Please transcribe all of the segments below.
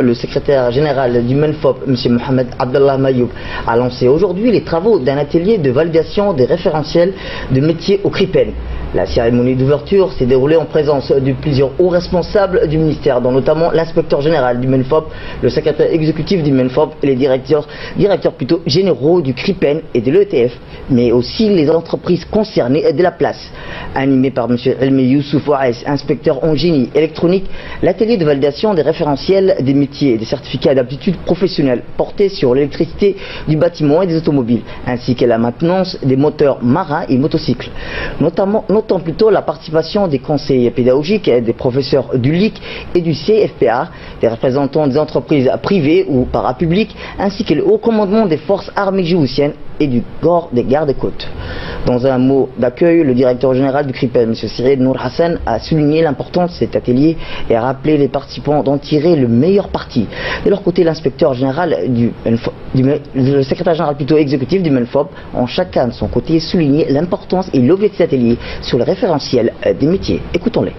Le secrétaire général du MENFOP, M. Mohamed Abdallah Mayoub, a lancé aujourd'hui les travaux d'un atelier de validation des référentiels de métiers au CRIPEN. La cérémonie d'ouverture s'est déroulée en présence de plusieurs hauts responsables du ministère, dont notamment l'inspecteur général du MENFOP, le secrétaire exécutif du MENFOP et les directeurs généraux du CRIPEN et de l'ETF, mais aussi les entreprises concernées de la place. Animé par M. Elmi Youssouf Ouaes, inspecteur en génie électronique, l'atelier de validation des référentiels des métiers et des certificats d'aptitude professionnelle portait sur l'électricité du bâtiment et des automobiles, ainsi que la maintenance des moteurs marins et motocycles. Notons plutôt la participation des conseillers pédagogiques, des professeurs du LIC et du CFPA, des représentants des entreprises privées ou parapubliques, ainsi que le haut commandement des forces armées djiboutiennes et du corps des gardes-côtes. Dans un mot d'accueil, le directeur général du CRIPEN, M. Cyril Nour Hassan, a souligné l'importance de cet atelier et a rappelé les participants d'en tirer le meilleur parti. De leur côté, l'inspecteur général le secrétaire général exécutif du MENFOP, ont chacun de son côté souligné l'importance et l'objet de cet atelier sur le référentiel des métiers. Écoutons-les.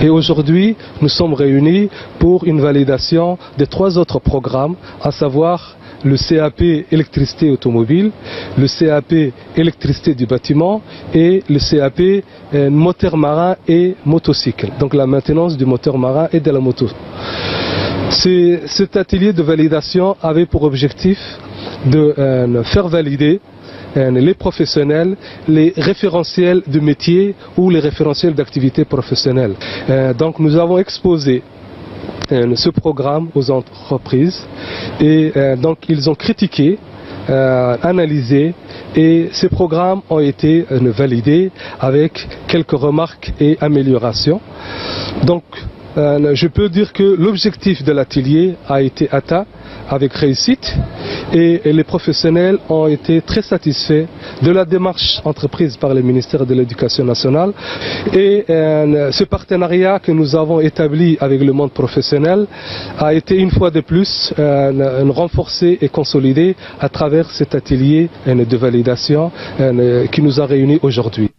Et aujourd'hui, nous sommes réunis pour une validation de 3 autres programmes, à savoir le CAP électricité automobile, le CAP électricité du bâtiment et le CAP moteur marin et motocycle, donc la maintenance du moteur marin et de la moto. Cet atelier de validation avait pour objectif de faire valider les professionnels, les référentiels de métier ou les référentiels d'activité professionnelle. Donc nous avons exposé ce programme aux entreprises et donc ils ont critiqué, analysé, et ces programmes ont été validés avec quelques remarques et améliorations. Donc je peux dire que l'objectif de l'atelier a été atteint avec réussite et les professionnels ont été très satisfaits de la démarche entreprise par le ministère de l'Éducation nationale et ce partenariat que nous avons établi avec le monde professionnel a été une fois de plus renforcé et consolidé à travers cet atelier de validation qui nous a réunis aujourd'hui.